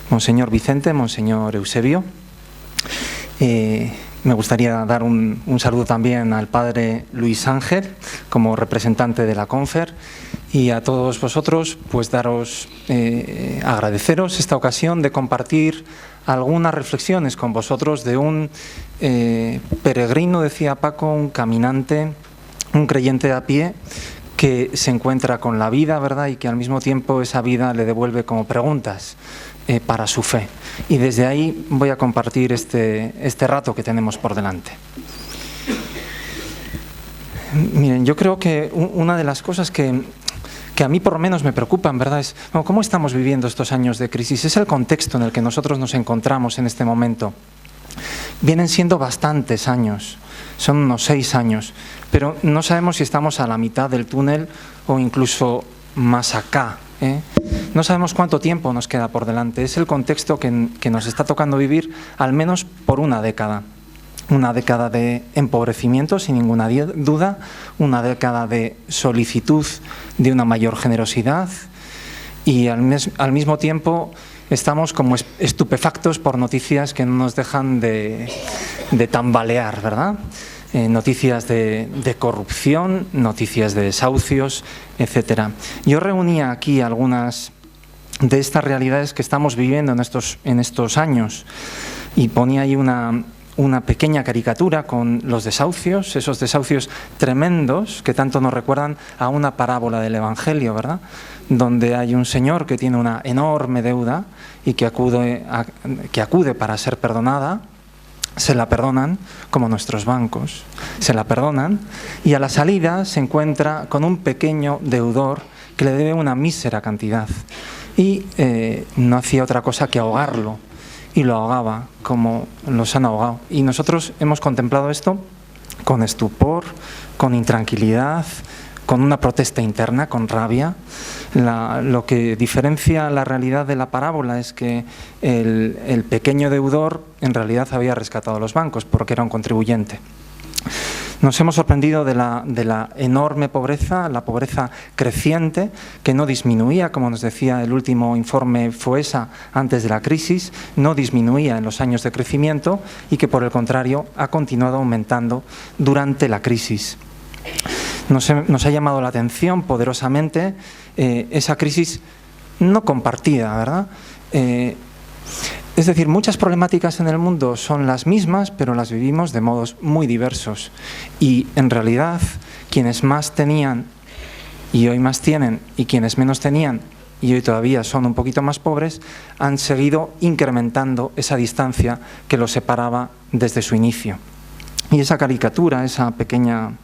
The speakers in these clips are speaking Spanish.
Monseñor Vicente, Monseñor Eusebio, me gustaría dar un saludo también al Padre Luis Ángel como representante de la Confer, y a todos vosotros pues agradeceros esta ocasión de compartir algunas reflexiones con vosotros de un peregrino, decía Paco, un caminante, un creyente a pie que se encuentra con la vida, ¿verdad? Y que al mismo tiempo esa vida le devuelve como preguntas para su fe. Y desde ahí voy a compartir este rato que tenemos por delante. Miren, yo creo que una de las cosas que a mí por lo menos me preocupan, ¿verdad?, es cómo estamos viviendo estos años de crisis. Es el contexto en el que nosotros nos encontramos en este momento. Vienen siendo bastantes años, son unos 6 años, pero no sabemos si estamos a la mitad del túnel o incluso más acá, ¿eh? No sabemos cuánto tiempo nos queda por delante. Es el contexto que nos está tocando vivir al menos por una década. Una década de empobrecimiento, sin ninguna duda, una década de solicitud de una mayor generosidad, y al mismo tiempo estamos como estupefactos por noticias que no nos dejan de tambalear, ¿verdad? Noticias de corrupción, noticias de desahucios, etcétera. Yo reunía aquí algunas de estas realidades que estamos viviendo en estos años, y ponía ahí una pequeña caricatura con los desahucios, esos desahucios tremendos que tanto nos recuerdan a una parábola del Evangelio, ¿verdad?, donde hay un señor que tiene una enorme deuda y que acude para ser perdonada. Se la perdonan, como nuestros bancos, se la perdonan, y a la salida se encuentra con un pequeño deudor que le debe una mísera cantidad, y no hacía otra cosa que ahogarlo, y lo ahogaba como los han ahogado. Y nosotros hemos contemplado esto con estupor, con intranquilidad, con una protesta interna, con rabia. Lo que diferencia la realidad de la parábola es que el pequeño deudor en realidad había rescatado a los bancos porque era un contribuyente. Nos hemos sorprendido de la enorme pobreza, la pobreza creciente, que no disminuía, como nos decía el último informe FOESA antes de la crisis, no disminuía en los años de crecimiento, y que por el contrario ha continuado aumentando durante la crisis. Nos ha llamado la atención poderosamente esa crisis no compartida, ¿verdad? Es decir, muchas problemáticas en el mundo son las mismas, pero las vivimos de modos muy diversos. Y en realidad, quienes más tenían y hoy más tienen, y quienes menos tenían y hoy todavía son un poquito más pobres, han seguido incrementando esa distancia que los separaba desde su inicio. Y esa caricatura, ese pequeño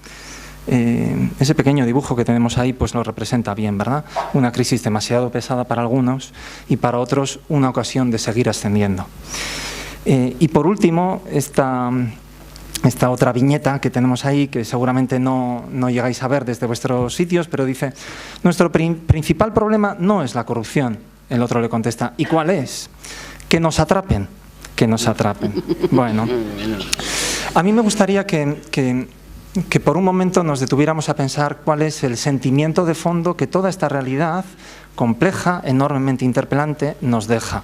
dibujo que tenemos ahí, pues lo representa bien, ¿verdad? Una crisis demasiado pesada para algunos y para otros una ocasión de seguir ascendiendo. Y por último, esta otra viñeta que tenemos ahí, que seguramente no llegáis a ver desde vuestros sitios, pero dice: nuestro principal problema no es la corrupción. El otro le contesta: ¿y cuál es? Que nos atrapen, que nos atrapen. Bueno, a mí me gustaría que por un momento nos detuviéramos a pensar cuál es el sentimiento de fondo que toda esta realidad compleja, enormemente interpelante, nos deja.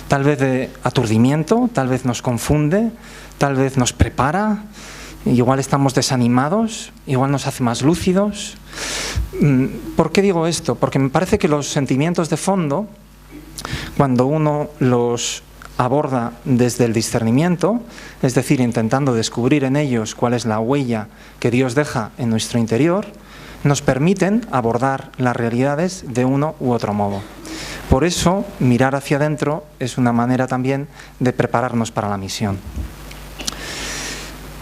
Tal vez de aturdimiento, tal vez nos confunde, tal vez nos prepara, igual estamos desanimados, igual nos hace más lúcidos. ¿Por qué digo esto? Porque me parece que los sentimientos de fondo, cuando uno los aborda desde el discernimiento, es decir, intentando descubrir en ellos cuál es la huella que Dios deja en nuestro interior, nos permiten abordar las realidades de uno u otro modo. Por eso, mirar hacia adentro es una manera también de prepararnos para la misión.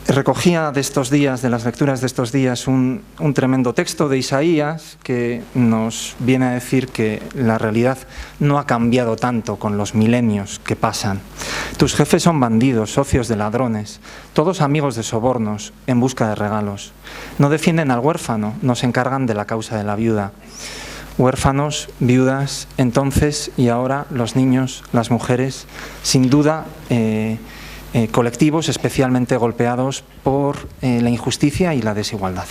Recogía de estos días, de las lecturas de estos días, un tremendo texto de Isaías que nos viene a decir que la realidad no ha cambiado tanto con los milenios que pasan. Tus jefes son bandidos, socios de ladrones, todos amigos de sobornos, en busca de regalos. No defienden al huérfano, no se encargan de la causa de la viuda. Huérfanos, viudas, entonces y ahora los niños, las mujeres, sin duda colectivos especialmente golpeados por la injusticia y la desigualdad.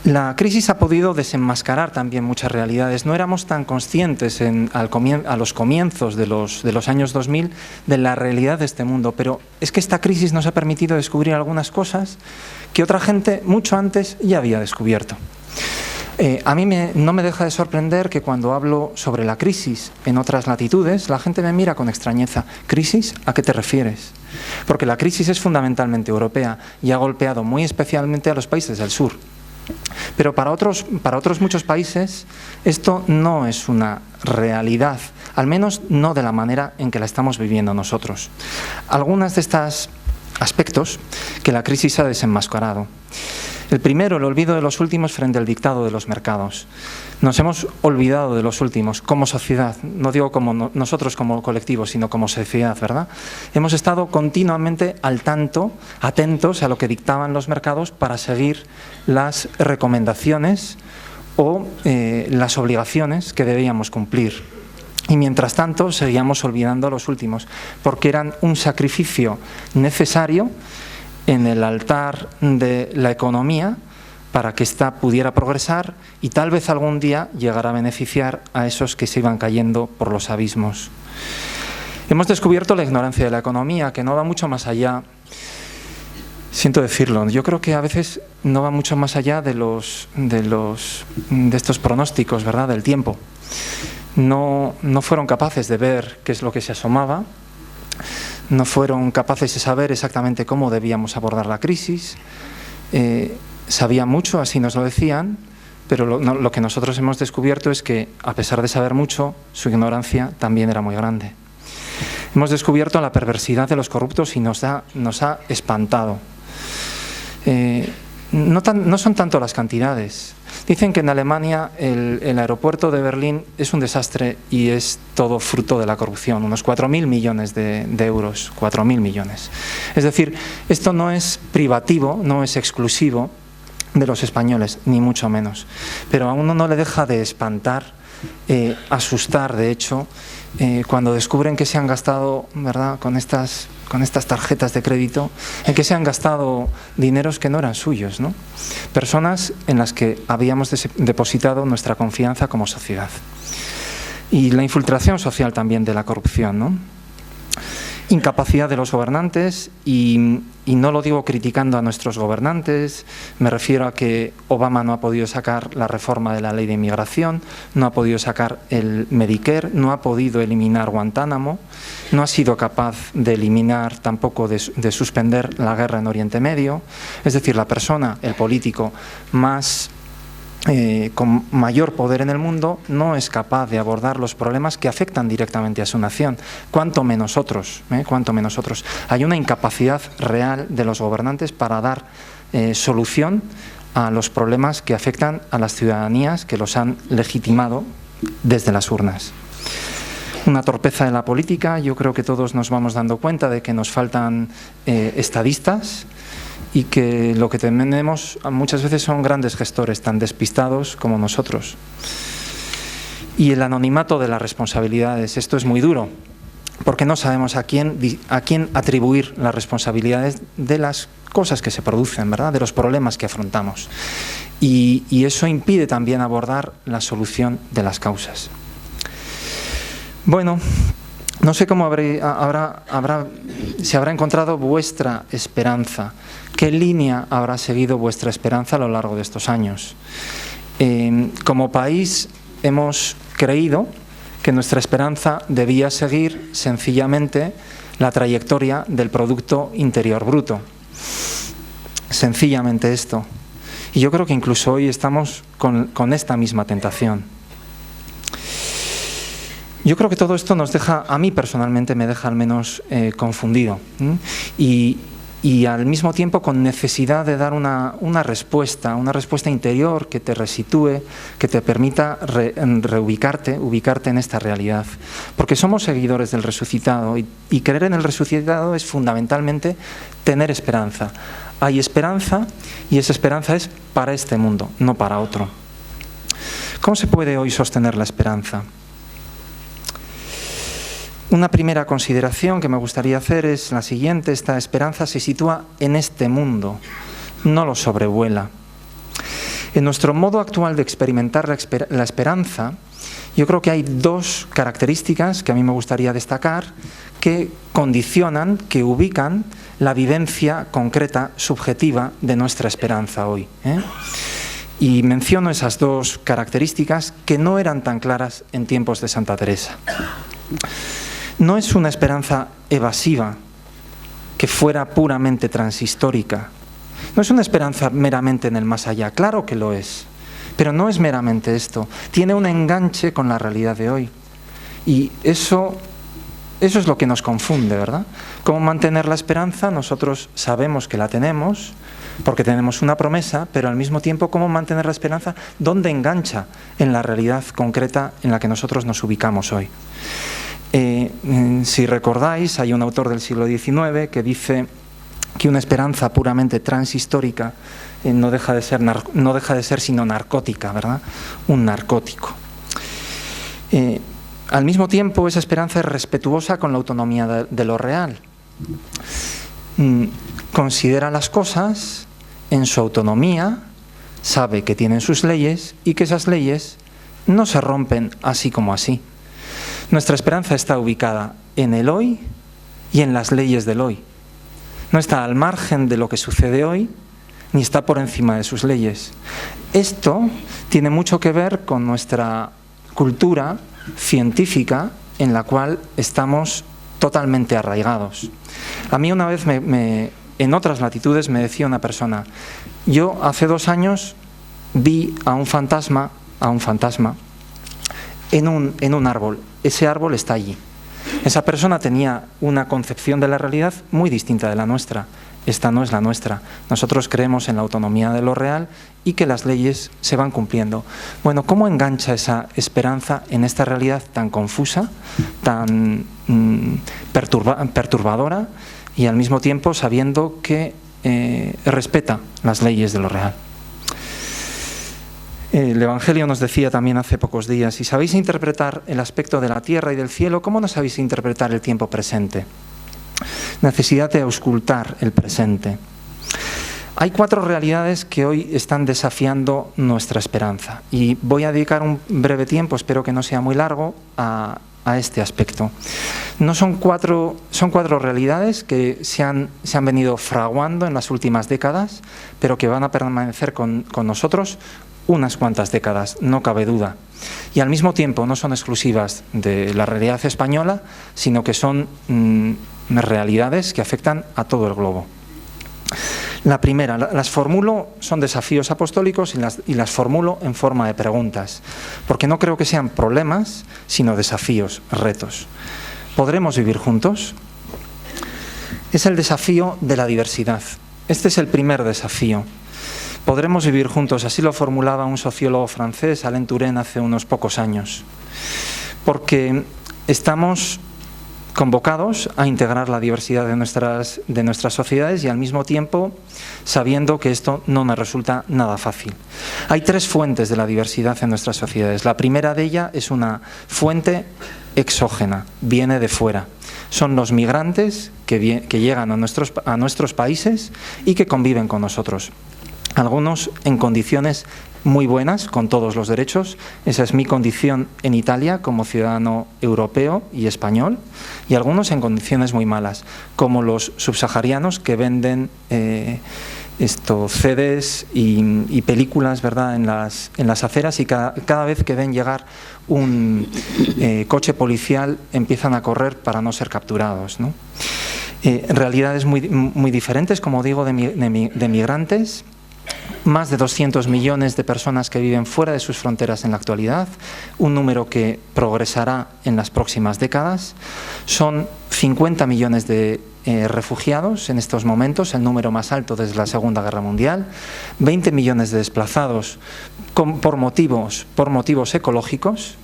La crisis ha podido desenmascarar también muchas realidades. No éramos tan conscientes a los comienzos de los años 2000 de la realidad de este mundo, pero es que esta crisis nos ha permitido descubrir algunas cosas que otra gente mucho antes ya había descubierto. A mí no me deja de sorprender que cuando hablo sobre la crisis en otras latitudes, la gente me mira con extrañeza. ¿Crisis? ¿A qué te refieres? Porque la crisis es fundamentalmente europea y ha golpeado muy especialmente a los países del sur. Pero para otros muchos países esto no es una realidad, al menos no de la manera en que la estamos viviendo nosotros. Algunos de estos aspectos que la crisis ha desenmascarado. El primero, el olvido de los últimos frente al dictado de los mercados. Nos hemos olvidado de los últimos como sociedad, no digo como nosotros como colectivo, sino como sociedad, ¿verdad? Hemos estado continuamente al tanto, atentos a lo que dictaban los mercados para seguir las recomendaciones o las obligaciones que debíamos cumplir. Y mientras tanto seguíamos olvidando a los últimos, porque eran un sacrificio necesario en el altar de la economía para que ésta pudiera progresar y tal vez algún día llegar a beneficiar a esos que se iban cayendo por los abismos. Hemos descubierto la ignorancia de la economía, que no va mucho más allá, siento decirlo, yo creo que a veces no va mucho más allá de estos pronósticos, ¿verdad?, del tiempo. No fueron capaces de ver qué es lo que se asomaba, no fueron capaces de saber exactamente cómo debíamos abordar la crisis. Sabían mucho, así nos lo decían, pero lo que nosotros hemos descubierto es que, a pesar de saber mucho, su ignorancia también era muy grande. Hemos descubierto la perversidad de los corruptos y nos ha espantado. No son tanto las cantidades. Dicen que en Alemania el aeropuerto de Berlín es un desastre y es todo fruto de la corrupción, unos 4.000 millones de euros, 4.000 millones. Es decir, esto no es privativo, no es exclusivo de los españoles, ni mucho menos. Pero a uno no le deja de espantar, asustar, de hecho, cuando descubren que se han gastado, ¿verdad?, con estas tarjetas de crédito, en que se han gastado dineros que no eran suyos, ¿no? Personas en las que habíamos depositado nuestra confianza como sociedad. Y la infiltración social también de la corrupción, ¿no? Incapacidad de los gobernantes, y no lo digo criticando a nuestros gobernantes, me refiero a que Obama no ha podido sacar la reforma de la ley de inmigración, no ha podido sacar el Medicare, no ha podido eliminar Guantánamo, no ha sido capaz de eliminar tampoco de suspender la guerra en Oriente Medio. Es decir, la persona, el político con mayor poder en el mundo no es capaz de abordar los problemas que afectan directamente a su nación, cuanto menos otros. Hay una incapacidad real de los gobernantes para dar solución a los problemas que afectan a las ciudadanías que los han legitimado desde las urnas. Una torpeza de la política. Yo creo que todos nos vamos dando cuenta de que nos faltan estadistas, y que lo que tenemos muchas veces son grandes gestores tan despistados como nosotros. Y el anonimato de las responsabilidades. Esto es muy duro, porque no sabemos a quién atribuir las responsabilidades de las cosas que se producen, ¿verdad?, de los problemas que afrontamos. Y eso impide también abordar la solución de las causas. Bueno, no sé cómo se habrá encontrado vuestra esperanza. ¿Qué línea habrá seguido vuestra esperanza a lo largo de estos años? Como país hemos creído que nuestra esperanza debía seguir sencillamente la trayectoria del Producto Interior Bruto. Sencillamente esto. Y yo creo que incluso hoy estamos con esta misma tentación. Yo creo que todo esto nos deja, a mí personalmente me deja al menos confundido, y al mismo tiempo con necesidad de dar una respuesta interior que te resitúe, que te permita ubicarte en esta realidad. Porque somos seguidores del resucitado y creer en el resucitado es fundamentalmente tener esperanza. Hay esperanza y esa esperanza es para este mundo, no para otro. ¿Cómo se puede hoy sostener la esperanza? Una primera consideración que me gustaría hacer es la siguiente: esta esperanza se sitúa en este mundo, no lo sobrevuela. En nuestro modo actual de experimentar la esperanza, yo creo que hay dos características que a mí me gustaría destacar que condicionan, que ubican la vivencia concreta, subjetiva de nuestra esperanza hoy. Y menciono esas dos características que no eran tan claras en tiempos de Santa Teresa. No es una esperanza evasiva que fuera puramente transhistórica. No es una esperanza meramente en el más allá, claro que lo es, pero no es meramente esto. Tiene un enganche con la realidad de hoy. Y eso es lo que nos confunde, ¿verdad? ¿Cómo mantener la esperanza? Nosotros sabemos que la tenemos, porque tenemos una promesa, pero al mismo tiempo, ¿cómo mantener la esperanza? ¿Dónde engancha en la realidad concreta en la que nosotros nos ubicamos hoy? Si recordáis, hay un autor del siglo XIX que dice que una esperanza puramente transhistórica no deja de ser sino narcótica, ¿verdad? Un narcótico. Al mismo tiempo, esa esperanza es respetuosa con la autonomía de lo real. Considera las cosas en su autonomía, sabe que tienen sus leyes y que esas leyes no se rompen así como así. Nuestra esperanza está ubicada en el hoy y en las leyes del hoy. No está al margen de lo que sucede hoy, ni está por encima de sus leyes. Esto tiene mucho que ver con nuestra cultura científica en la cual estamos totalmente arraigados. A mí una vez en otras latitudes me decía una persona, yo hace 2 años vi a un fantasma en un árbol, ese árbol está allí. Esa persona tenía una concepción de la realidad muy distinta de la nuestra. Esta no es la nuestra. Nosotros creemos en la autonomía de lo real y que las leyes se van cumpliendo. Bueno, ¿cómo engancha esa esperanza en esta realidad tan confusa, tan perturbadora y al mismo tiempo sabiendo que respeta las leyes de lo real? El Evangelio nos decía también hace pocos días, si sabéis interpretar el aspecto de la tierra y del cielo, ¿cómo no sabéis interpretar el tiempo presente? Necesidad de auscultar el presente. Hay 4 realidades que hoy están desafiando nuestra esperanza y voy a dedicar un breve tiempo, espero que no sea muy largo, a este aspecto. No son cuatro realidades que se han venido fraguando en las últimas décadas, pero que van a permanecer con nosotros unas cuantas décadas, no cabe duda. Y al mismo tiempo no son exclusivas de la realidad española, sino que son realidades que afectan a todo el globo. La primera, las formulo, son desafíos apostólicos y las formulo en forma de preguntas, porque no creo que sean problemas, sino desafíos, retos. ¿Podremos vivir juntos? Es el desafío de la diversidad. Este es el primer desafío. Podremos vivir juntos, así lo formulaba un sociólogo francés, Alain Touraine, hace unos pocos años, porque estamos convocados a integrar la diversidad de nuestras sociedades y al mismo tiempo sabiendo que esto no nos resulta nada fácil. Hay 3 fuentes de la diversidad en nuestras sociedades. La primera de ellas es una fuente exógena, viene de fuera. Son los migrantes que llegan a nuestros países y que conviven con nosotros. Algunos en condiciones muy buenas, con todos los derechos. Esa es mi condición en Italia como ciudadano europeo y español, y algunos en condiciones muy malas, como los subsaharianos que venden CDs y películas, ¿verdad?, en las aceras, y cada vez que ven llegar un coche policial empiezan a correr para no ser capturados, ¿no? Realidades muy diferentes, como digo, de migrantes. Más de 200 millones de personas que viven fuera de sus fronteras en la actualidad, un número que progresará en las próximas décadas. Son 50 millones de refugiados en estos momentos, el número más alto desde la Segunda Guerra Mundial, 20 millones de desplazados por motivos ecológicos,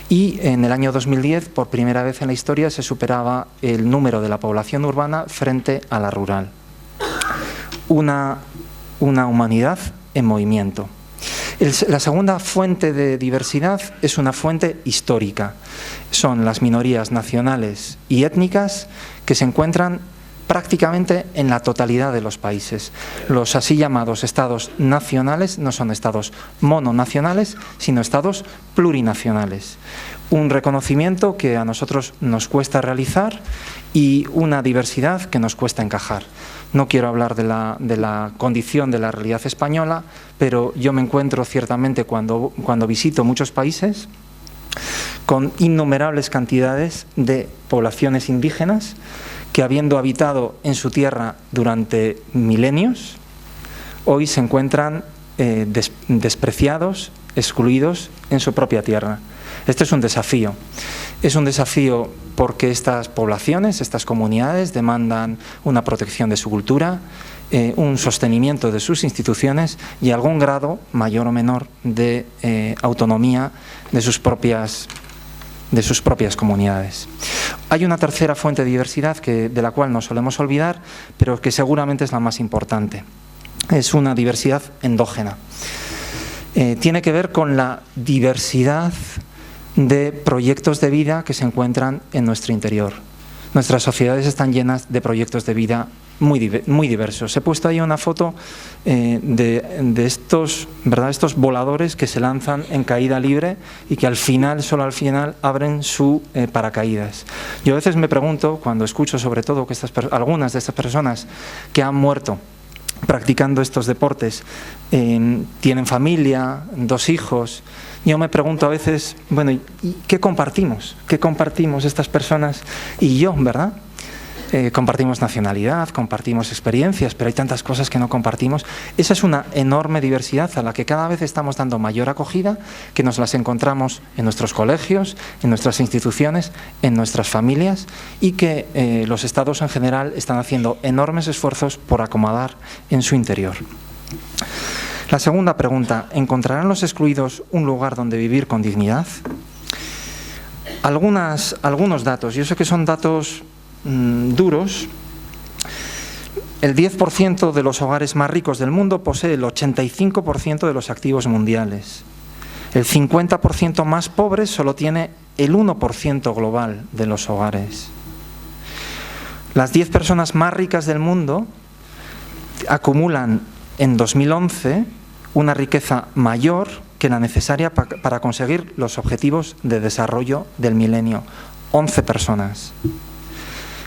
y en el año 2010, por primera vez en la historia, se superaba el número de la población urbana frente a la rural. Una humanidad en movimiento. La segunda fuente de diversidad es una fuente histórica. Son las minorías nacionales y étnicas que se encuentran prácticamente en la totalidad de los países. Los así llamados estados nacionales no son estados mononacionales, sino estados plurinacionales. Un reconocimiento que a nosotros nos cuesta realizar y una diversidad que nos cuesta encajar. No quiero hablar de la condición de la realidad española, pero yo me encuentro ciertamente cuando visito muchos países con innumerables cantidades de poblaciones indígenas que, habiendo habitado en su tierra durante milenios, hoy se encuentran despreciados, excluidos en su propia tierra. Este es un desafío. Es un desafío porque estas poblaciones, estas comunidades demandan una protección de su cultura, un sostenimiento de sus instituciones y algún grado, mayor o menor, de autonomía de sus propias comunidades. Hay una tercera fuente de diversidad de la cual no solemos olvidar, pero que seguramente es la más importante. Es una diversidad endógena. Tiene que ver con la diversidad de proyectos de vida que se encuentran en nuestro interior. Nuestras sociedades están llenas de proyectos de vida muy diversos. He puesto ahí una foto de estos voladores que se lanzan en caída libre y que solo al final abren su paracaídas. Yo a veces me pregunto, cuando escucho sobre todo que algunas de estas personas que han muerto practicando estos deportes tienen familia, 2 hijos. Yo me pregunto a veces, bueno, ¿y qué compartimos? ¿Qué compartimos estas personas y yo, verdad? Compartimos nacionalidad, compartimos experiencias, pero hay tantas cosas que no compartimos. Esa es una enorme diversidad a la que cada vez estamos dando mayor acogida, que nos las encontramos en nuestros colegios, en nuestras instituciones, en nuestras familias, y que los estados en general están haciendo enormes esfuerzos por acomodar en su interior. La segunda pregunta: ¿encontrarán los excluidos un lugar donde vivir con dignidad? Algunos datos, yo sé que son datos duros. El 10% de los hogares más ricos del mundo posee el 85% de los activos mundiales. El 50% más pobre solo tiene el 1% global de los hogares. Las 10 personas más ricas del mundo acumulan en 2011 una riqueza mayor que la necesaria para conseguir los objetivos de desarrollo del milenio. 11 personas.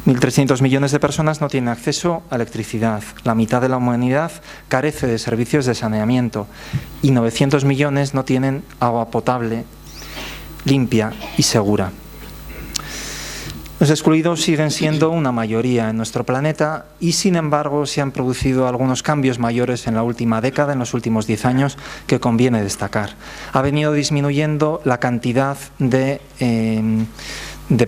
1.300 millones de personas no tienen acceso a electricidad. La mitad de la humanidad carece de servicios de saneamiento y 900 millones no tienen agua potable, limpia y segura. Los excluidos siguen siendo una mayoría en nuestro planeta y, sin embargo, se han producido algunos cambios mayores en la última década, en los últimos 10 años, que conviene destacar. Ha venido disminuyendo la cantidad de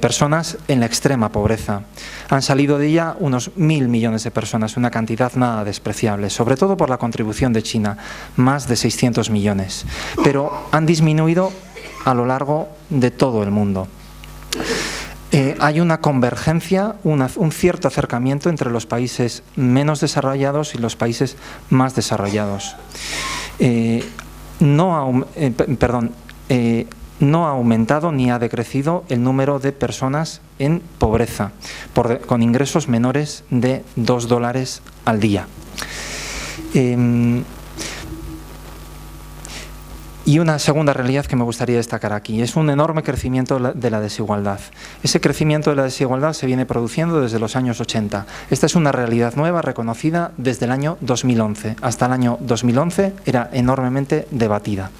personas en la extrema pobreza. Han salido de ella unos 1.000 millones de personas, una cantidad nada despreciable, sobre todo por la contribución de China, más de 600 millones. Pero han disminuido a lo largo de todo el mundo. Hay una convergencia, un cierto acercamiento entre los países menos desarrollados y los países más desarrollados. No ha aumentado ni ha decrecido el número de personas en pobreza, con ingresos menores de $2 al día. Y una segunda realidad que me gustaría destacar aquí es un enorme crecimiento de la desigualdad. Ese crecimiento de la desigualdad se viene produciendo desde los años 80. Esta es una realidad nueva reconocida desde el año 2011. Hasta el año 2011 era enormemente debatida.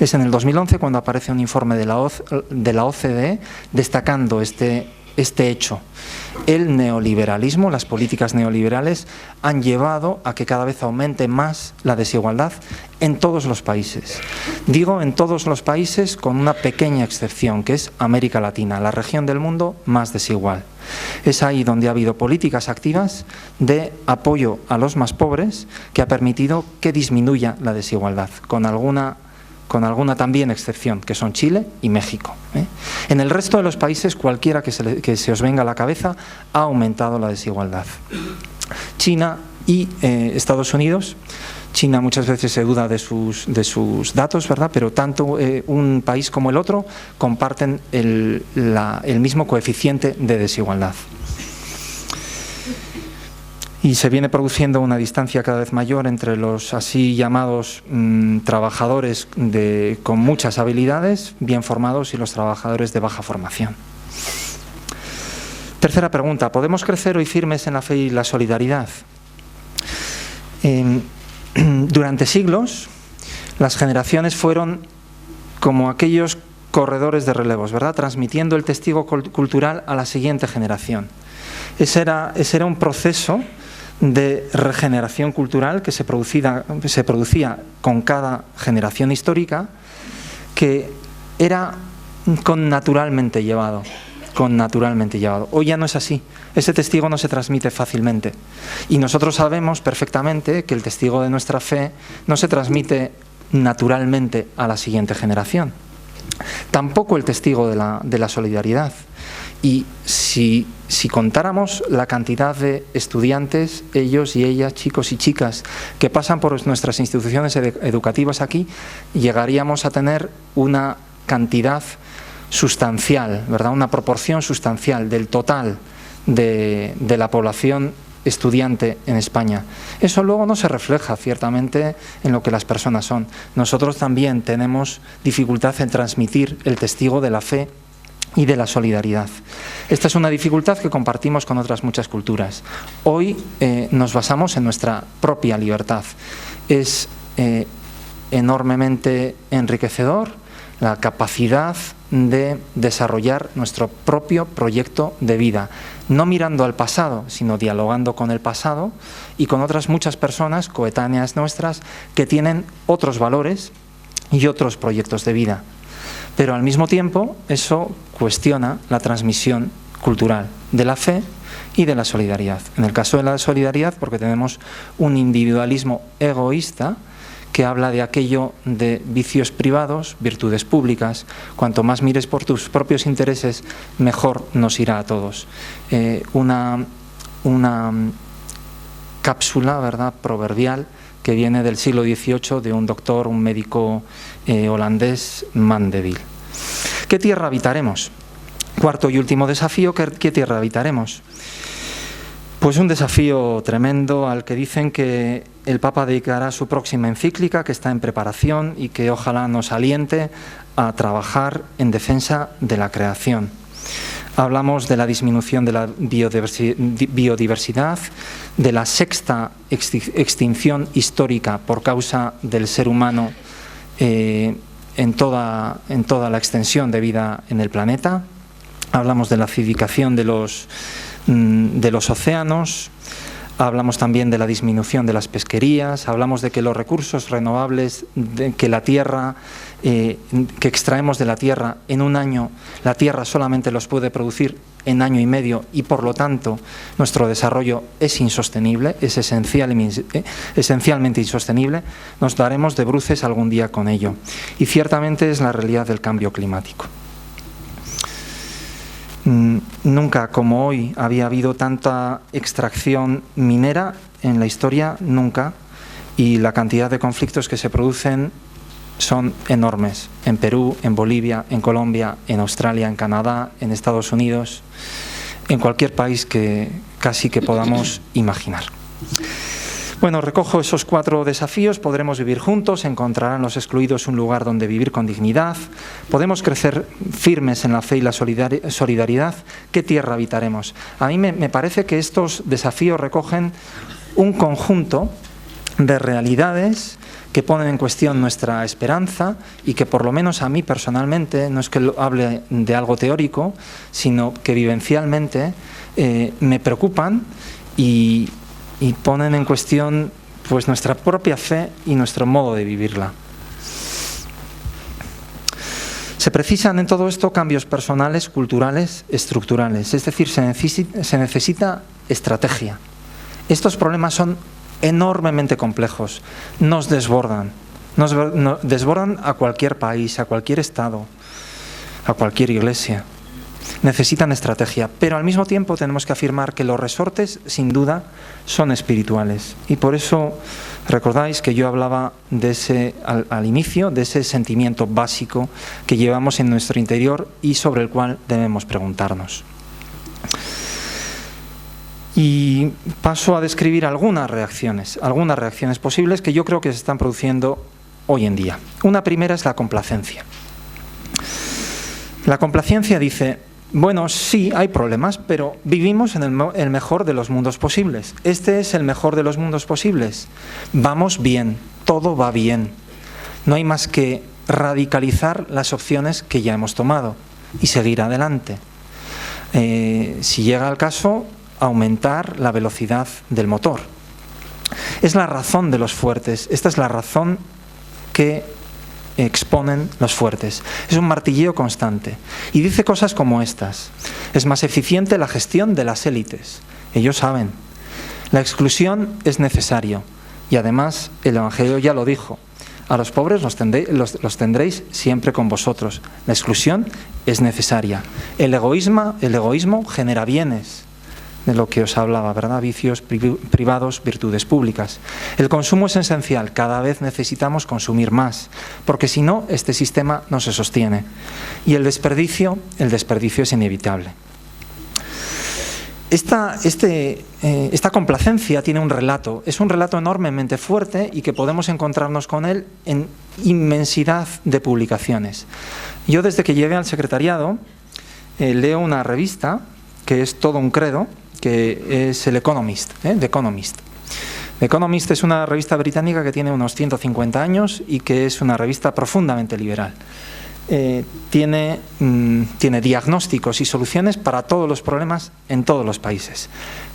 Es en el 2011 cuando aparece un informe de la OCDE destacando este hecho. El neoliberalismo, las políticas neoliberales han llevado a que cada vez aumente más la desigualdad en todos los países. Digo en todos los países con una pequeña excepción, que es América Latina, la región del mundo más desigual. Es ahí donde ha habido políticas activas de apoyo a los más pobres que ha permitido que disminuya la desigualdad, con alguna también excepción, que son Chile y México. En el resto de los países, cualquiera que se os venga a la cabeza, ha aumentado la desigualdad. China y Estados Unidos. China muchas veces se duda de sus datos, ¿verdad? Pero tanto un país como el otro comparten el mismo coeficiente de desigualdad. Y se viene produciendo una distancia cada vez mayor entre los así llamados trabajadores con muchas habilidades, bien formados, y los trabajadores de baja formación. Tercera pregunta, ¿podemos crecer hoy firmes en la fe y la solidaridad? Durante siglos, las generaciones fueron como aquellos corredores de relevos, ¿verdad?, transmitiendo el testigo cultural a la siguiente generación. Ese era un proceso de regeneración cultural que se producía con cada generación histórica, que era connaturalmente llevado. Hoy ya no es así. Ese testigo no se transmite fácilmente. Y nosotros sabemos perfectamente que el testigo de nuestra fe no se transmite naturalmente a la siguiente generación. Tampoco el testigo de la solidaridad. Y si contáramos la cantidad de estudiantes, ellos y ellas, chicos y chicas, que pasan por nuestras instituciones educativas aquí, llegaríamos a tener una cantidad sustancial, ¿verdad?, una proporción sustancial del total de la población estudiante en España. Eso luego no se refleja ciertamente en lo que las personas son. Nosotros también tenemos dificultad en transmitir el testigo de la fe y de la solidaridad. Esta es una dificultad que compartimos con otras muchas culturas. Hoy nos basamos en nuestra propia libertad. Es enormemente enriquecedor la capacidad de desarrollar nuestro propio proyecto de vida, no mirando al pasado, sino dialogando con el pasado y con otras muchas personas coetáneas nuestras que tienen otros valores y otros proyectos de vida. Pero al mismo tiempo eso cuestiona la transmisión cultural de la fe y de la solidaridad. En el caso de la solidaridad, porque tenemos un individualismo egoísta que habla de aquello de vicios privados, virtudes públicas. Cuanto más mires por tus propios intereses, mejor nos irá a todos. Una cápsula, ¿verdad?, proverbial que viene del siglo XVIII de un doctor, un médico holandés, Mandeville. ¿Qué tierra habitaremos? Cuarto y último desafío, ¿qué tierra habitaremos? Pues un desafío tremendo al que dicen que el Papa dedicará su próxima encíclica, que está en preparación y que ojalá nos aliente a trabajar en defensa de la creación. Hablamos de la disminución de la biodiversidad, de la sexta extinción histórica por causa del ser humano en toda la extensión de vida en el planeta. Hablamos de la acidificación de los océanos, hablamos también de la disminución de las pesquerías, hablamos de que los recursos renovables que la tierra, que extraemos de la tierra en un año, la tierra solamente los puede producir en año y medio y por lo tanto nuestro desarrollo es insostenible, es esencialmente insostenible. Nos daremos de bruces algún día con ello y ciertamente es la realidad del cambio climático. Nunca como hoy había habido tanta extracción minera en la historia, nunca, y la cantidad de conflictos que se producen son enormes, en Perú, en Bolivia, en Colombia, en Australia, en Canadá, en Estados Unidos, en cualquier país que casi que podamos imaginar. Bueno, recojo esos 4 desafíos. Podremos vivir juntos, encontrarán los excluidos un lugar donde vivir con dignidad, podemos crecer firmes en la fe y la solidaridad. ¿Qué tierra habitaremos? A mí me parece que estos desafíos recogen un conjunto de realidades que ponen en cuestión nuestra esperanza y que por lo menos a mí personalmente, no es que hable de algo teórico, sino que vivencialmente me preocupan y ponen en cuestión pues nuestra propia fe y nuestro modo de vivirla. Se precisan en todo esto cambios personales, culturales, estructurales, es decir, se necesita estrategia. Estos problemas son enormemente complejos, nos desbordan a cualquier país, a cualquier estado, a cualquier iglesia. Necesitan estrategia, pero al mismo tiempo tenemos que afirmar que los resortes, sin duda, son espirituales. Y por eso recordáis que yo hablaba de ese, al inicio, de ese sentimiento básico que llevamos en nuestro interior y sobre el cual debemos preguntarnos. Y paso a describir algunas reacciones posibles que yo creo que se están produciendo hoy en día. Una primera es la complacencia. La complacencia dice: bueno, sí, hay problemas, pero vivimos en el mejor de los mundos posibles. Este es el mejor de los mundos posibles. Vamos bien, todo va bien. No hay más que radicalizar las opciones que ya hemos tomado y seguir adelante. Si llega el caso, aumentar la velocidad del motor. Es la razón de los fuertes. Esta es la razón que exponen los fuertes. Es un martilleo constante. Y dice cosas como estas: es más eficiente la gestión de las élites. Ellos saben. La exclusión es necesario. Y además, el Evangelio ya lo dijo: a los pobres los tendréis siempre con vosotros. La exclusión es necesaria. El egoísmo genera bienes, de lo que os hablaba, ¿verdad? Vicios privados, virtudes públicas. El consumo es esencial. Cada vez necesitamos consumir más, porque si no, este sistema no se sostiene. Y el desperdicio es inevitable. Esta complacencia tiene un relato. Es un relato enormemente fuerte y que podemos encontrarnos con él en inmensidad de publicaciones. Yo, desde que llegué al secretariado, leo una revista que es todo un credo, que es el Economist, The Economist. The Economist es una revista británica que tiene unos 150 años y que es una revista profundamente liberal. Tiene diagnósticos y soluciones para todos los problemas en todos los países,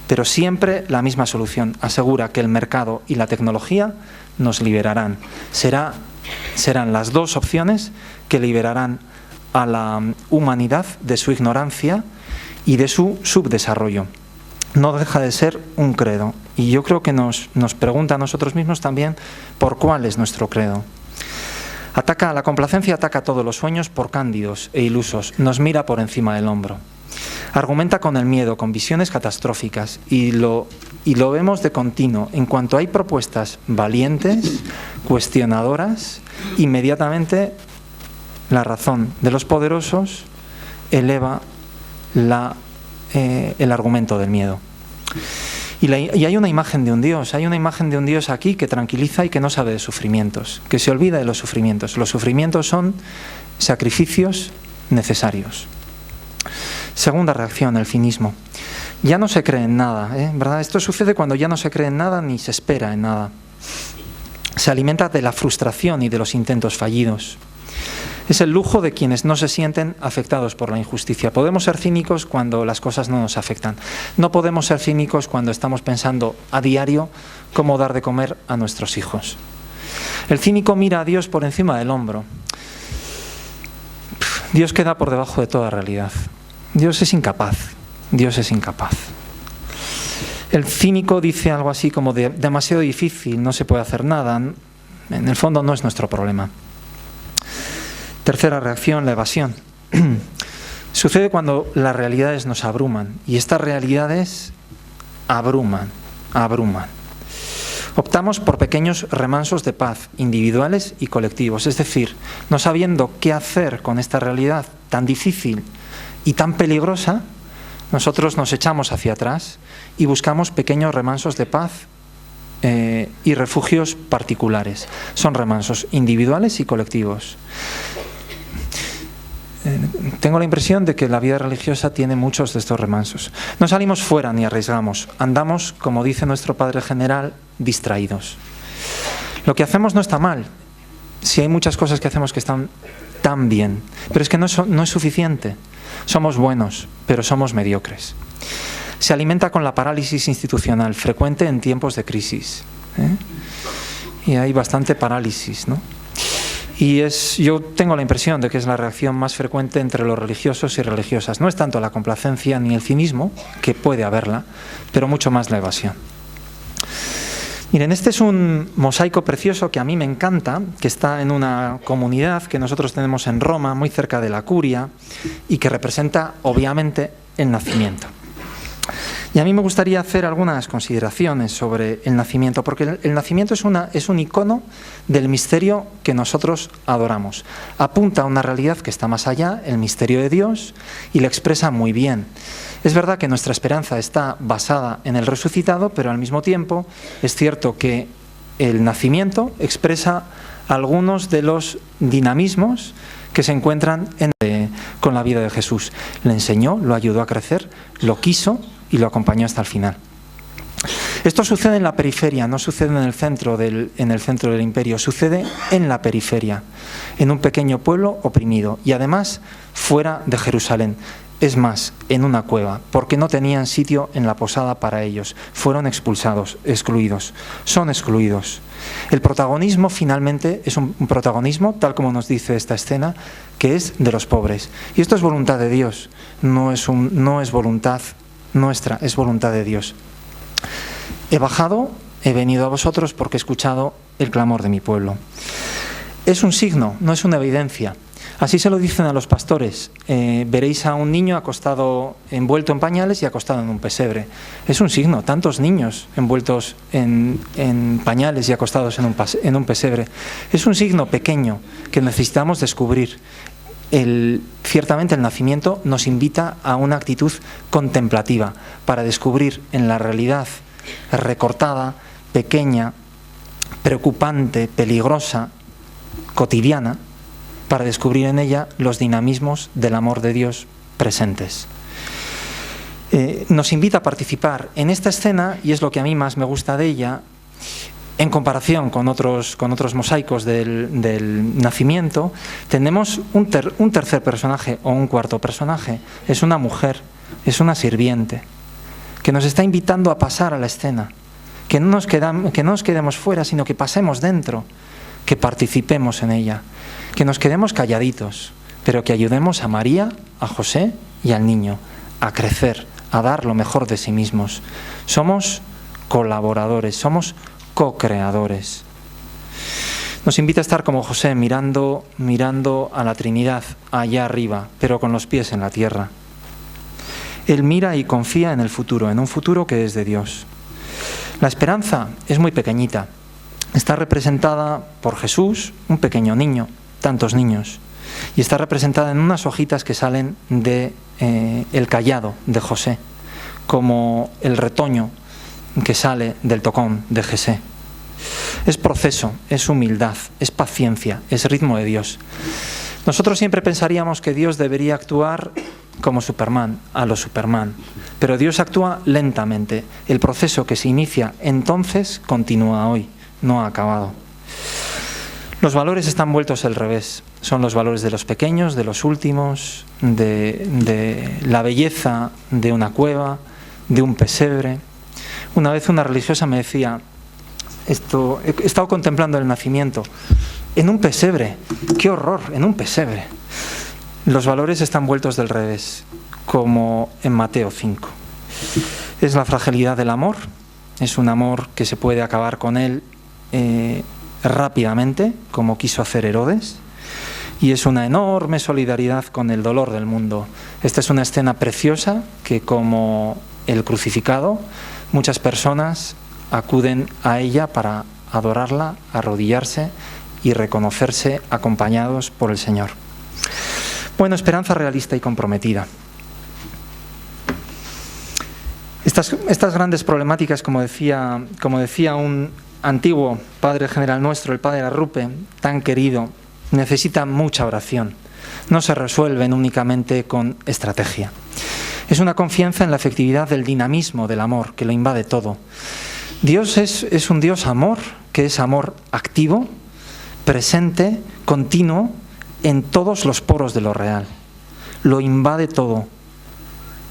pero siempre la misma solución: asegura que el mercado y la tecnología nos liberarán. Serán las dos opciones que liberarán a la humanidad de su ignorancia y de su subdesarrollo. No deja de ser un credo, y yo creo que nos pregunta a nosotros mismos también por cuál es nuestro credo. La complacencia ataca todos los sueños por cándidos e ilusos, nos mira por encima del hombro. Argumenta con el miedo, con visiones catastróficas, y lo vemos de continuo. En cuanto hay propuestas valientes, cuestionadoras, inmediatamente la razón de los poderosos eleva el argumento del miedo. Y hay una imagen de un Dios, aquí que tranquiliza y que no sabe de sufrimientos, que se olvida de los sufrimientos. Los sufrimientos son sacrificios necesarios. Segunda reacción, el cinismo. Ya no se cree en nada, ¿verdad? Esto sucede cuando ya no se cree en nada ni se espera en nada. Se alimenta de la frustración y de los intentos fallidos. Es el lujo de quienes no se sienten afectados por la injusticia. Podemos ser cínicos cuando las cosas no nos afectan. No podemos ser cínicos cuando estamos pensando a diario cómo dar de comer a nuestros hijos. El cínico mira a Dios por encima del hombro. Dios queda por debajo de toda realidad. Dios es incapaz. El cínico dice algo así como demasiado difícil, no se puede hacer nada. En el fondo no es nuestro problema. Tercera reacción, la evasión. Sucede cuando las realidades nos abruman, y estas realidades abruman. Optamos por pequeños remansos de paz, individuales y colectivos, es decir, no sabiendo qué hacer con esta realidad tan difícil y tan peligrosa, nosotros nos echamos hacia atrás y buscamos pequeños remansos de paz y refugios particulares. Son remansos individuales y colectivos. Tengo la impresión de que la vida religiosa tiene muchos de estos remansos. No salimos fuera ni arriesgamos, andamos, como dice nuestro Padre General, distraídos. Lo que hacemos no está mal, si hay muchas cosas que hacemos que están tan bien, pero es que no es suficiente. Somos buenos, pero somos mediocres. Se alimenta con la parálisis institucional, frecuente en tiempos de crisis. Y hay bastante parálisis, ¿no? Y yo tengo la impresión de que es la reacción más frecuente entre los religiosos y religiosas. No es tanto la complacencia ni el cinismo, que puede haberla, pero mucho más la evasión. Miren, este es un mosaico precioso que a mí me encanta, que está en una comunidad que nosotros tenemos en Roma, muy cerca de la Curia, y que representa, obviamente, el nacimiento. Y a mí me gustaría hacer algunas consideraciones sobre el nacimiento, porque el nacimiento es un icono del misterio que nosotros adoramos. Apunta a una realidad que está más allá, el misterio de Dios, y lo expresa muy bien. Es verdad que nuestra esperanza está basada en el resucitado, pero al mismo tiempo es cierto que el nacimiento expresa algunos de los dinamismos que se encuentran con la vida de Jesús. Le enseñó, lo ayudó a crecer, lo quiso y lo acompañó hasta el final. Esto sucede en la periferia, no sucede en el centro del imperio, sucede en la periferia, en un pequeño pueblo oprimido y además fuera de Jerusalén. Es más, en una cueva, porque no tenían sitio en la posada para ellos. Fueron expulsados, excluidos, son excluidos. El protagonismo finalmente es un protagonismo, tal como nos dice esta escena, que es de los pobres. Y esto es voluntad de Dios, no es voluntad nuestra, es voluntad de Dios. He bajado, he venido a vosotros porque he escuchado el clamor de mi pueblo. Es un signo, no es una evidencia. Así se lo dicen a los pastores. Veréis a un niño acostado, envuelto en pañales y acostado en un pesebre. Es un signo, tantos niños envueltos en pañales y acostados en un pesebre. Es un signo pequeño que necesitamos descubrir. Ciertamente el nacimiento nos invita a una actitud contemplativa para descubrir en la realidad recortada, pequeña, preocupante, peligrosa, cotidiana, para descubrir en ella los dinamismos del amor de Dios presentes. Nos invita a participar en esta escena, y es lo que a mí más me gusta de ella, en comparación con otros mosaicos del nacimiento. Tenemos un tercer personaje o un cuarto personaje. Es una mujer, es una sirviente, que nos está invitando a pasar a la escena, que no nos quedemos fuera, sino que pasemos dentro, que participemos en ella, que nos quedemos calladitos, pero que ayudemos a María, a José y al niño a crecer, a dar lo mejor de sí mismos. Somos colaboradores, somos co-creadores. Nos invita a estar como José, mirando a la Trinidad allá arriba, pero con los pies en la tierra. Él mira y confía en el futuro, en un futuro que es de Dios. La esperanza es muy pequeñita. Está representada por Jesús, un pequeño niño, tantos niños, y está representada en unas hojitas que salen de el cayado de José, como el retoño que sale del tocón de Jesé. Es proceso, es humildad, es paciencia, es ritmo de Dios. Nosotros siempre pensaríamos que Dios debería actuar como Superman, a lo Superman, pero Dios actúa lentamente. El proceso que se inicia entonces continúa hoy, no ha acabado. Los valores están vueltos al revés. Son los valores de los pequeños, de los últimos, de la belleza de una cueva, de un pesebre. Una vez una religiosa me decía, he estado contemplando el nacimiento en un pesebre. ¡Qué horror! En un pesebre. Los valores están vueltos del revés, como en Mateo 5. Es la fragilidad del amor. Es un amor que se puede acabar con él rápidamente, como quiso hacer Herodes, y es una enorme solidaridad con el dolor del mundo. Esta es una escena preciosa que, como el crucificado, muchas personas acuden a ella para adorarla, arrodillarse y reconocerse acompañados por el Señor. Bueno, esperanza realista y comprometida. Estas grandes problemáticas, como decía un antiguo padre general nuestro, el padre Arrupe, tan querido, necesitan mucha oración. No se resuelven únicamente con estrategia. Es una confianza en la efectividad del dinamismo del amor que lo invade todo. Dios es un Dios amor, que es amor activo, presente, continuo, en todos los poros de lo real. Lo invade todo.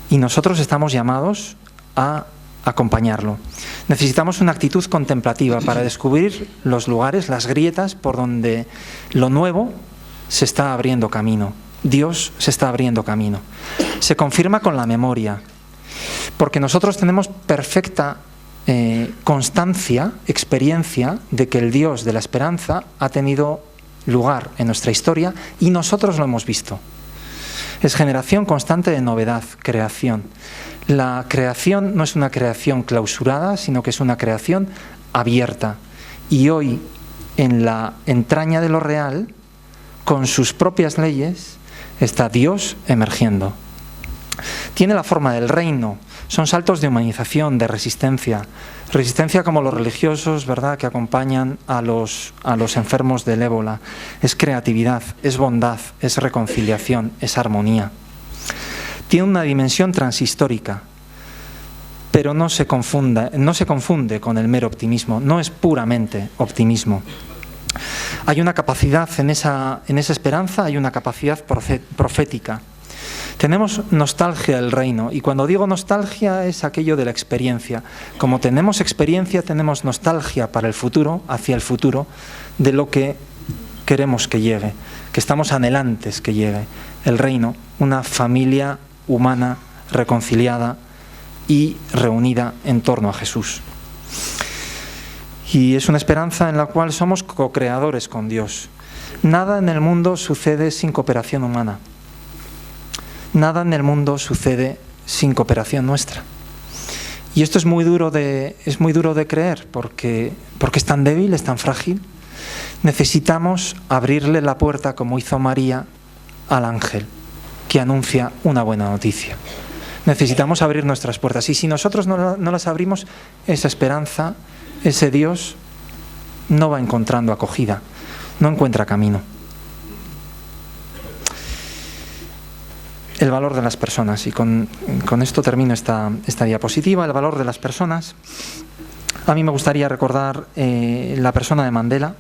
Y nosotros estamos llamados a acompañarlo. Necesitamos una actitud contemplativa para descubrir los lugares, las grietas por donde lo nuevo se está abriendo camino. Dios se está abriendo camino. Se confirma con la memoria, porque nosotros tenemos perfecta constancia, experiencia de que el Dios de la esperanza ha tenido lugar en nuestra historia y nosotros lo hemos visto. Es generación constante de novedad, creación. La creación no es una creación clausurada, sino que es una creación abierta. Y hoy, en la entraña de lo real, con sus propias leyes, está Dios emergiendo. Tiene la forma del reino, son saltos de humanización, de resistencia. Resistencia como los religiosos, ¿verdad?, que acompañan a los enfermos del ébola. Es creatividad, es bondad, es reconciliación, es armonía. Tiene una dimensión transhistórica, pero no se confunde con el mero optimismo, no es puramente optimismo. Hay una capacidad en esa esperanza, hay una capacidad profética. Tenemos nostalgia del reino, y cuando digo nostalgia es aquello de la experiencia. Como tenemos experiencia, tenemos nostalgia para el futuro, hacia el futuro, de lo que queremos que llegue, que estamos anhelantes que llegue. El reino, una familia humana reconciliada y reunida en torno a Jesús. Y es una esperanza en la cual somos co-creadores con Dios. Nada en el mundo sucede sin cooperación humana. Nada en el mundo sucede sin cooperación nuestra. Y esto es muy duro de creer, porque es tan débil, es tan frágil. Necesitamos abrirle la puerta, como hizo María, al ángel que anuncia una buena noticia. Necesitamos abrir nuestras puertas, y si nosotros no las abrimos, esa esperanza, ese Dios, no va encontrando acogida, no encuentra camino. El valor de las personas, y con esto termino esta diapositiva. El valor de las personas. A mí me gustaría recordar la persona de Mandela,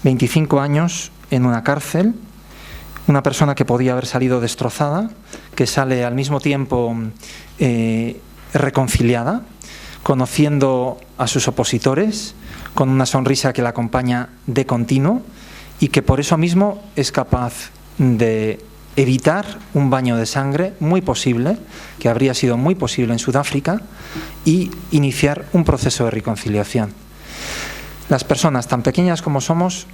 25 años en una cárcel, una persona que podía haber salido destrozada, que sale al mismo tiempo reconciliada, conociendo a sus opositores, con una sonrisa que la acompaña de continuo, y que por eso mismo es capaz de evitar un baño de sangre muy posible, que habría sido muy posible en Sudáfrica, y iniciar un proceso de reconciliación. Las personas, tan pequeñas como somos,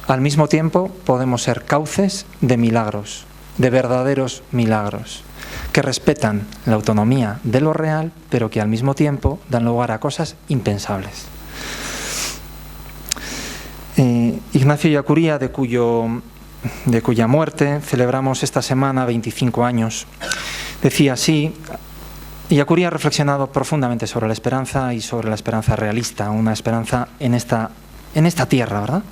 al mismo tiempo podemos ser cauces de milagros, de verdaderos milagros, que respetan la autonomía de lo real, pero que al mismo tiempo dan lugar a cosas impensables. Ignacio Ellacuría, de cuya muerte celebramos esta semana 25 años, decía así: Ellacuría ha reflexionado profundamente sobre la esperanza y sobre la esperanza realista, una esperanza en esta tierra, ¿verdad?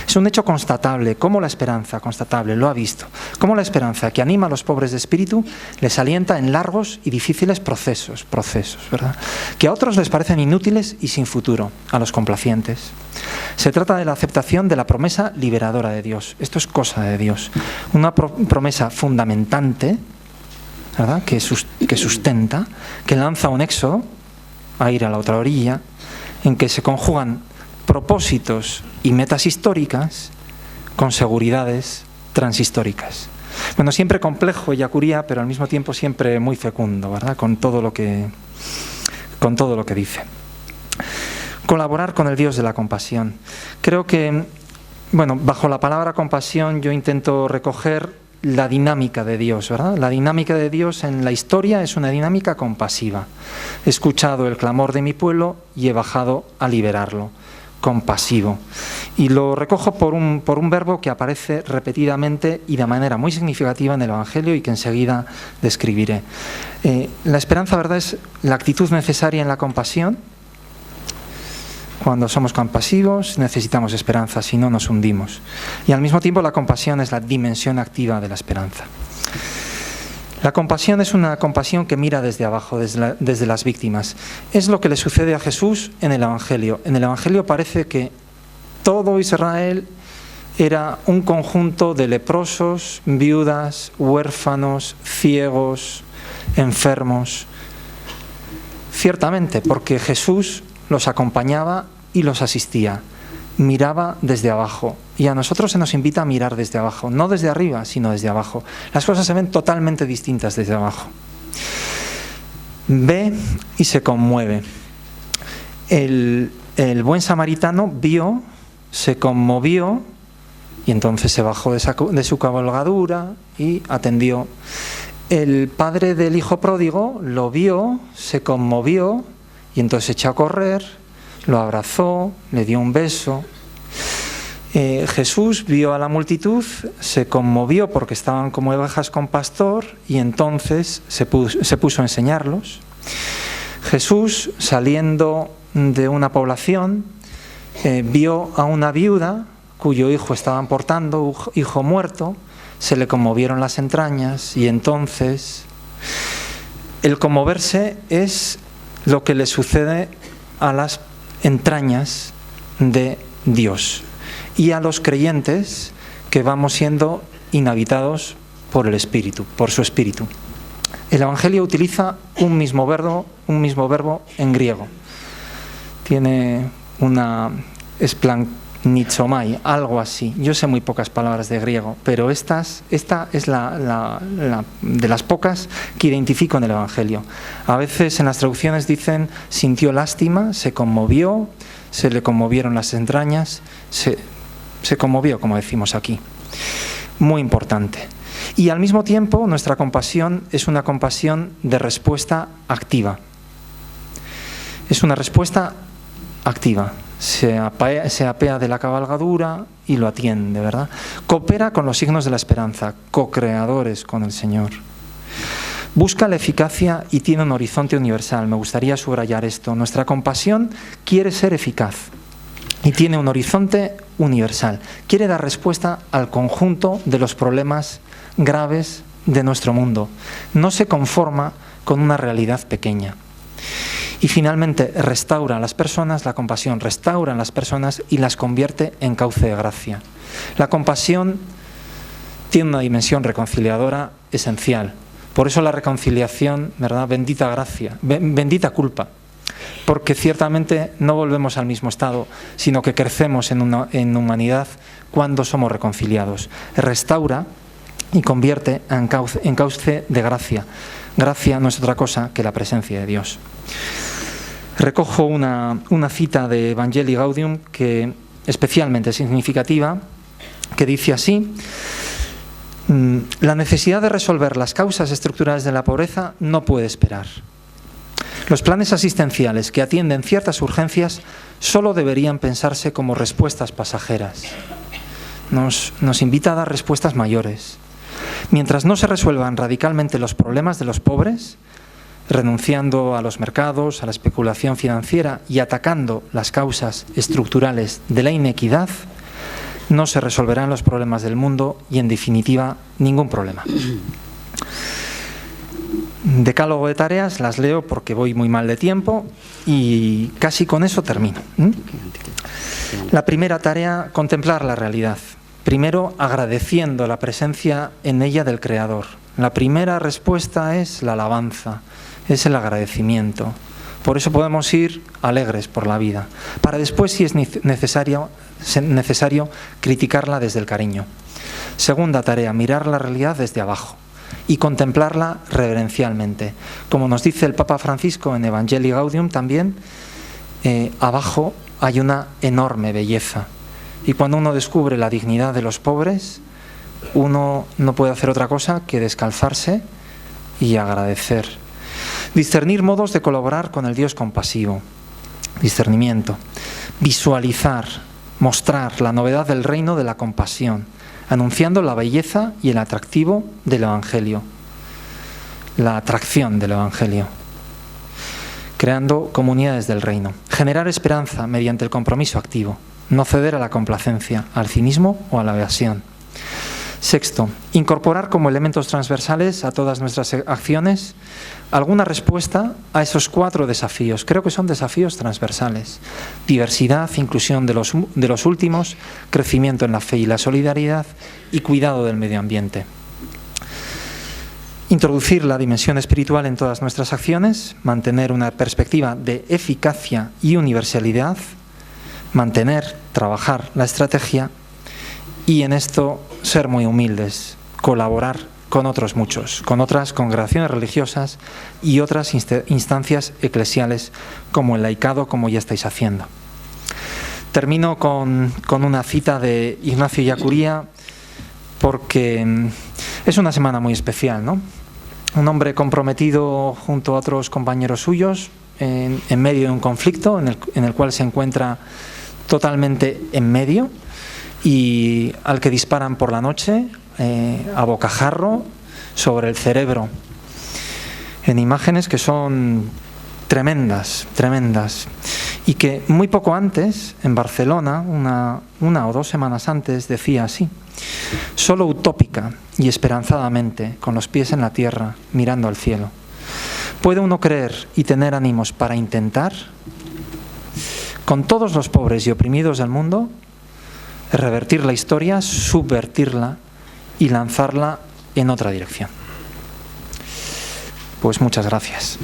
Es un hecho constatable, como la esperanza constatable, lo ha visto, como la esperanza que anima a los pobres de espíritu les alienta en largos y difíciles procesos, ¿verdad?, que a otros les parecen inútiles y sin futuro, a los complacientes. Se trata de la aceptación de la promesa liberadora de Dios. Esto es cosa de Dios, una promesa fundamentante, ¿verdad?, que sustenta, que lanza un éxodo a ir a la otra orilla, en que se conjugan propósitos y metas históricas con seguridades transhistóricas. Bueno, siempre complejo Ellacuría, pero al mismo tiempo siempre muy fecundo, ¿verdad?, con todo lo que dice. Colaborar con el Dios de la compasión. Creo que, bajo la palabra compasión yo intento recoger la dinámica de Dios, ¿verdad? La dinámica de Dios en la historia es una dinámica compasiva. He escuchado el clamor de mi pueblo y he bajado a liberarlo. Compasivo. Y lo recojo por un verbo que aparece repetidamente y de manera muy significativa en el Evangelio y que enseguida describiré. La esperanza, ¿verdad?, es la actitud necesaria en la compasión. Cuando somos compasivos necesitamos esperanza, si no nos hundimos. Y al mismo tiempo la compasión es la dimensión activa de la esperanza. La compasión es una compasión que mira desde abajo, desde las víctimas. Es lo que le sucede a Jesús en el Evangelio. En el Evangelio parece que todo Israel era un conjunto de leprosos, viudas, huérfanos, ciegos, enfermos. Ciertamente, porque Jesús los acompañaba y los asistía. Miraba desde abajo, y a nosotros se nos invita a mirar desde abajo, no desde arriba, sino desde abajo. Las cosas se ven totalmente distintas desde abajo. Ve y se conmueve. El buen samaritano vio, se conmovió, y entonces se bajó de su cabalgadura y atendió. El padre del hijo pródigo lo vio, se conmovió y entonces echó a correr, lo abrazó, le dio un beso. Jesús vio a la multitud, se conmovió porque estaban como ovejas con pastor y entonces se puso a enseñarlos. Jesús, saliendo de una población, vio a una viuda cuyo hijo estaban portando, hijo muerto, se le conmovieron las entrañas y entonces el conmoverse es lo que le sucede a las entrañas de Dios y a los creyentes que vamos siendo inhabitados por el Espíritu, por su Espíritu. El Evangelio utiliza un mismo verbo en griego. Tiene una esplanchomai, algo así. Yo sé muy pocas palabras de griego, pero esta es la de las pocas que identifico en el Evangelio. A veces en las traducciones dicen sintió lástima, se conmovió, se le conmovieron las entrañas, se conmovió, como decimos aquí. Muy importante. Y al mismo tiempo nuestra compasión es una compasión de respuesta activa. Es una respuesta activa. Se apea de la cabalgadura y lo atiende, ¿verdad? Coopera con los signos de la esperanza, co-creadores con el Señor. Busca la eficacia y tiene un horizonte universal. Me gustaría subrayar esto. Nuestra compasión quiere ser eficaz y tiene un horizonte universal. Quiere dar respuesta al conjunto de los problemas graves de nuestro mundo. No se conforma con una realidad pequeña. Y finalmente restaura a las personas, la compasión restaura a las personas y las convierte en cauce de gracia. La compasión tiene una dimensión reconciliadora esencial. Por eso la reconciliación, ¿verdad? Bendita gracia, bendita culpa. Porque ciertamente no volvemos al mismo estado, sino que crecemos en humanidad cuando somos reconciliados. Restaura y convierte en cauce de gracia. Gracia no es otra cosa que la presencia de Dios. Recojo una cita de Evangelii Gaudium que especialmente significativa, que dice así: la necesidad de resolver las causas estructurales de la pobreza no puede esperar. Los planes asistenciales que atienden ciertas urgencias solo deberían pensarse como respuestas pasajeras. Nos invita a dar respuestas mayores. Mientras no se resuelvan radicalmente los problemas de los pobres, renunciando a los mercados, a la especulación financiera y atacando las causas estructurales de la inequidad, no se resolverán los problemas del mundo y, en definitiva, ningún problema. Decálogo de tareas, las leo porque voy muy mal de tiempo y casi con eso termino. La primera tarea, contemplar la realidad. Primero, agradeciendo la presencia en ella del Creador. La primera respuesta es la alabanza, es el agradecimiento. Por eso podemos ir alegres por la vida, para después, si es necesario, criticarla desde el cariño. Segunda tarea, mirar la realidad desde abajo y contemplarla reverencialmente. Como nos dice el Papa Francisco en Evangelii Gaudium también, abajo hay una enorme belleza. Y cuando uno descubre la dignidad de los pobres, uno no puede hacer otra cosa que descalzarse y agradecer. Discernir modos de colaborar con el Dios compasivo. Discernimiento. Visualizar, mostrar la novedad del reino de la compasión, anunciando la belleza y el atractivo del Evangelio. La atracción del Evangelio. Creando comunidades del reino. Generar esperanza mediante el compromiso activo. No ceder a la complacencia, al cinismo o a la evasión. Sexto, incorporar como elementos transversales a todas nuestras acciones alguna respuesta a esos 4 desafíos. Creo que son desafíos transversales. Diversidad, inclusión de los últimos, crecimiento en la fe y la solidaridad y cuidado del medio ambiente. Introducir la dimensión espiritual en todas nuestras acciones, mantener una perspectiva de eficacia y universalidad, trabajar la estrategia y en esto ser muy humildes, colaborar con otros muchos, con otras congregaciones religiosas y otras instancias eclesiales como el laicado, como ya estáis haciendo. Termino con una cita de Ignacio Ellacuría porque es una semana muy especial, ¿no? un hombre comprometido junto a otros compañeros suyos en medio de un conflicto en el cual se encuentra totalmente en medio y al que disparan por la noche a bocajarro sobre el cerebro, en imágenes que son tremendas, tremendas, y que muy poco antes, en Barcelona, una o 2 semanas antes, decía así: solo utópica y esperanzadamente, con los pies en la tierra, mirando al cielo, ¿puede uno creer y tener ánimos para intentar, con todos los pobres y oprimidos del mundo, revertir la historia, subvertirla y lanzarla en otra dirección? Pues muchas gracias.